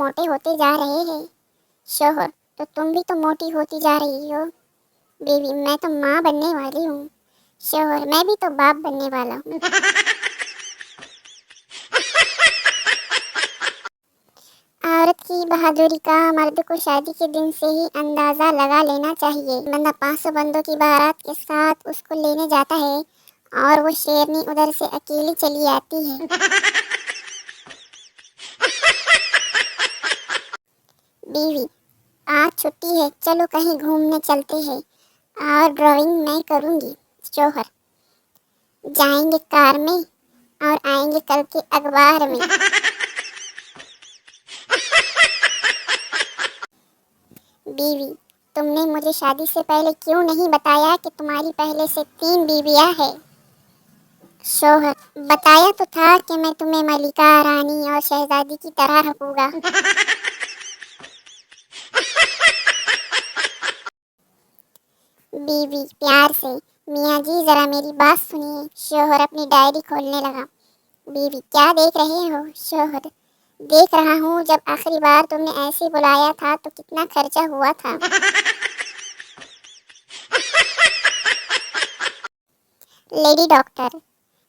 मोटे होते जा रहे हैं। शौहर, तो तुम भी तो मोटी होती जा रही हो। बीवी, मैं तो माँ बनने वाली हूँ। शौहर, मैं भी तो बाप बनने वाला हूँ। औरत की बहादुरी का मर्द को शादी के दिन से ही अंदाजा लगा लेना चाहिए। बंदा 500 बंदों की बारात के साथ उसको लेने जाता है और वो शेरनी उधर से अकेली चली आती है। बीवी, आज छुट्टी है, चलो कहीं घूमने चलते हैं और ड्राइविंग मैं करूँगी। शौहर, जाएंगे कार में और आएंगे कल के अखबार में। बीवी, तुमने मुझे शादी से पहले क्यों नहीं बताया कि तुम्हारी पहले से 3 बीवियां हैं। शौहर, बताया तो था कि मैं तुम्हें मलिका, रानी और शहजादी की तरह रखूंगा। बीवी प्यार से, मियाँ जी जरा मेरी बात सुनिए। शौहर अपनी डायरी खोलने लगा। बीवी, क्या देख रहे हो। शौहर, देख रहा हूँ जब आखिरी बार तुमने ऐसे बुलाया था तो कितना खर्चा हुआ था। लेडी डॉक्टर,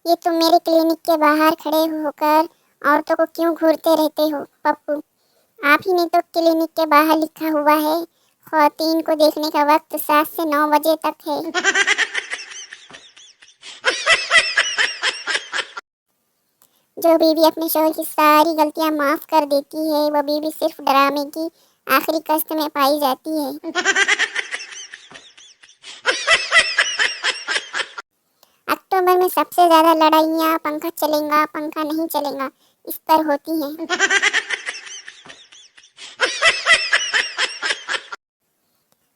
ये तुम मेरे क्लिनिक के बाहर खड़े होकर औरतों को क्यों घूरते रहते हो। पप्पू, आप ही ने तो क्लिनिक के बाहर लिखा हुआ है ख्वातीन को देखने का वक्त 7 से 9 बजे तक है। जो बीवी अपने शौहर की सारी गलतियां माफ कर देती है वो बीवी सिर्फ ड्रामे की आखिरी कश्त में पाई जाती है। अक्टूबर में सबसे ज्यादा लड़ाइयाँ पंखा चलेगा पंखा नहीं चलेगा इस पर होती हैं।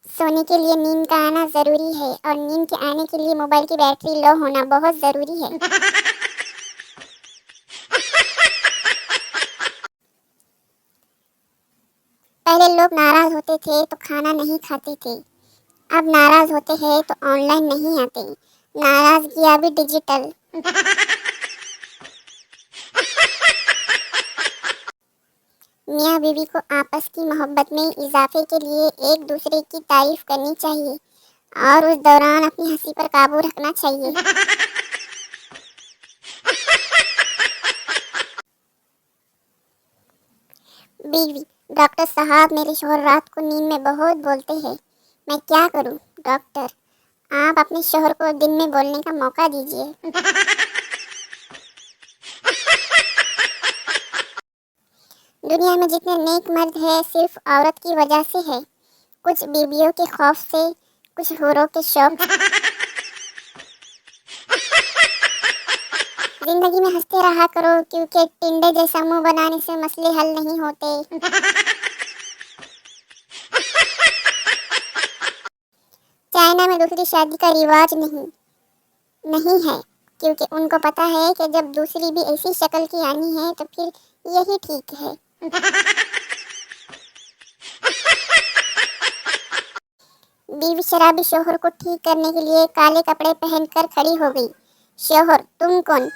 सोने के लिए नींद का आना जरूरी है और नींद के आने के लिए मोबाइल की बैटरी लो होना बहुत जरूरी है। पहले लोग नाराज होते थे तो खाना नहीं खाते थे, अब नाराज होते हैं तो ऑनलाइन नहीं आते। नाराजगी अभी डिजिटल। मियाँ बीवी को आपस की मोहब्बत में इजाफे के लिए एक दूसरे की तारीफ करनी चाहिए और उस दौरान अपनी हंसी पर काबू रखना चाहिए। बीवी, डॉक्टर साहब मेरे शौहर रात को नींद में बहुत बोलते हैं, मैं क्या करूं। डॉक्टर, आप अपने शौहर को दिन में बोलने का मौका दीजिए। दुनिया में जितने नेक मर्द हैं सिर्फ औरत की वजह से है, कुछ बीवियों के खौफ से, कुछ हूरों के शौक। जिंदगी में हंसते रहा करो क्योंकि टिंडे जैसा मुंह बनाने से मसले हल नहीं होते। चाइना में दूसरी शादी का रिवाज नहीं है क्योंकि उनको पता है कि जब दूसरी भी ऐसी शक्ल की आनी है तो फिर यही ठीक है। बीवी शराबी शौहर को ठीक करने के लिए काले कपड़े पहनकर खड़ी हो गई। शौहर, तुम कौन।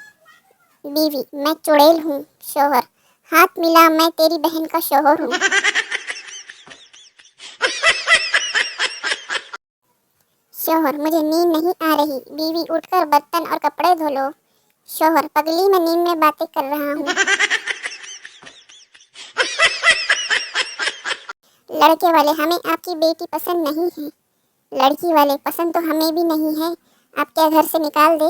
बीवी, मैं चुड़ैल हूँ। शौहर, हाथ मिला, मैं तेरी बहन का शौहर हूँ। शौहर, मुझे नींद नहीं आ रही। बीवी, उठकर बर्तन और कपड़े धो लो। शौहर, पगली मैं नींद में बातें कर रहा हूँ। लड़के वाले, हमें आपकी बेटी पसंद नहीं है। लड़की वाले, पसंद तो हमें भी नहीं है, आप क्या घर से निकाल दे।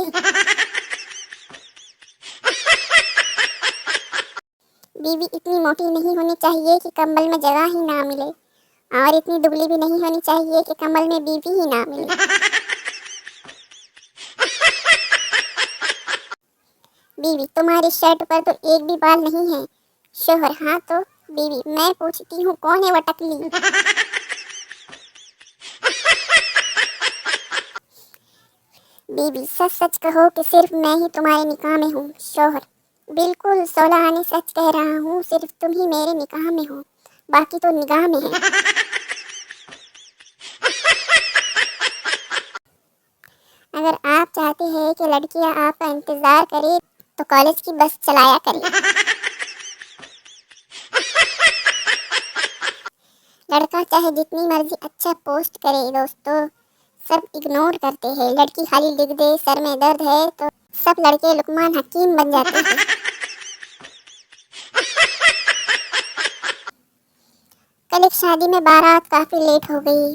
बीवी, इतनी मोटी नहीं होनी चाहिए कि कंबल में जगह ही ना मिले और इतनी दुबली भी नहीं होनी चाहिए कि कंबल में बीवी ही ना मिले। बीवी, तुम्हारी शर्ट पर तो एक भी बाल नहीं है। शौहर, हाँ तो। बीवी, मैं पूछती हूँ कौन है वो टकली। बीवी, सच सच कहो कि सिर्फ मैं ही तुम्हारे निकाह में हूँ। शौहर, बिल्कुल 16 आने सच कह रहा हूँ, सिर्फ तुम ही मेरे निकाह में हो, बाकी तो निगाह में है। अगर आप चाहते हैं कि लड़कियां आपका इंतजार करें तो कॉलेज की बस चलाया करें। लड़का चाहे जितनी मर्जी अच्छा पोस्ट करे दोस्तों, सब इग्नोर करते हैं। लड़की खाली लिख दे सर में दर्द है तो सब लड़के लुकमान हकीम बन जाते हैं। कल एक शादी में बारात काफी लेट हो गई।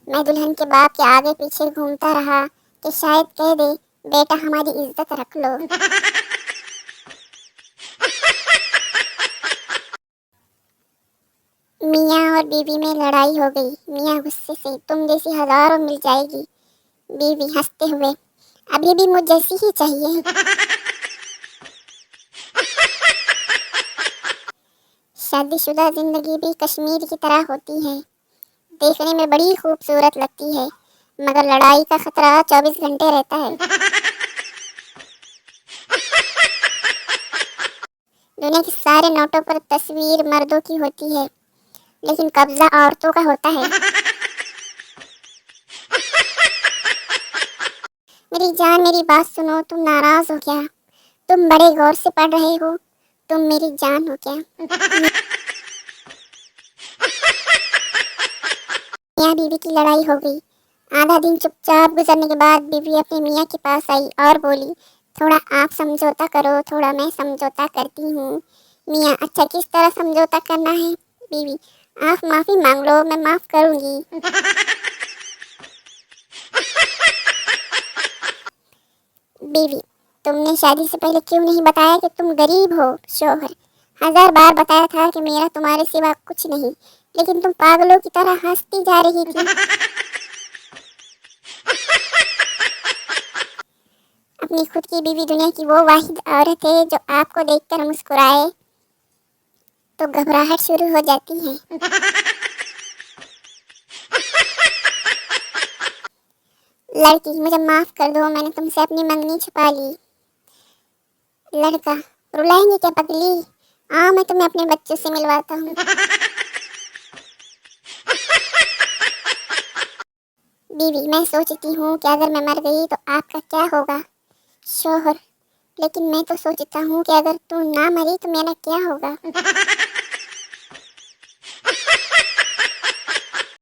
मैं दुल्हन के बाप के आगे पीछे घूमता रहा कि शायद कह दे बेटा हमारी इज्जत रख लो। मियाँ और बीवी में लड़ाई हो गई। मियाँ गुस्से से तुम जैसी हजारों मिल जाएगी। बीवी हंसते हुए अभी भी मुझ जैसी ही चाहिए। शादीशुदा जिंदगी भी कश्मीर की तरह होती है, देखने में बड़ी खूबसूरत लगती है, मगर लड़ाई का खतरा 24 घंटे रहता है। दुनिया के सारे नोटों पर तस्वीर मर्दों की होती है, लेकिन कब्जा औरतों का होता है। मेरी जान मेरी बात सुनो, तुम नाराज हो क्या? तुम बड़े गौर से पढ़ रहे हो, तुम मेरी जान हो क्या? मियाँ बीवी की लड़ाई हो गई। आधा दिन चुपचाप गुजरने के बाद बीवी अपने मियाँ के पास आई और बोली थोड़ा आप समझौता करो, थोड़ा मैं समझौता करती हूँ। मियाँ अच्छा किस तरह समझौता करना है? बीवी आप माफ़ी मांग लो, मैं माफ़ करूँगी। बीवी तुमने शादी से पहले क्यों नहीं बताया कि तुम गरीब हो? शौहर 1000 बार बताया था कि मेरा तुम्हारे सिवा कुछ नहीं, लेकिन तुम पागलों की तरह हंसती जा रही थी। अपनी खुद की बीवी दुनिया की वो वाहिद औरत है जो आपको देखकर मुस्कुराए तो घबराहट शुरू हो जाती है। लड़की मुझे माफ कर दो, मैंने तुमसे अपनी मंगनी छुपा ली। लड़का रुलाएंगी क्या पगली? हाँ मैं तुम्हें अपने बच्चों से मिलवाता हूँ। बीवी मैं सोचती हूँ कि अगर मैं मर गई तो आपका क्या होगा? शौहर लेकिन मैं तो सोचता हूँ कि अगर तू ना मरी तो मेरा क्या होगा?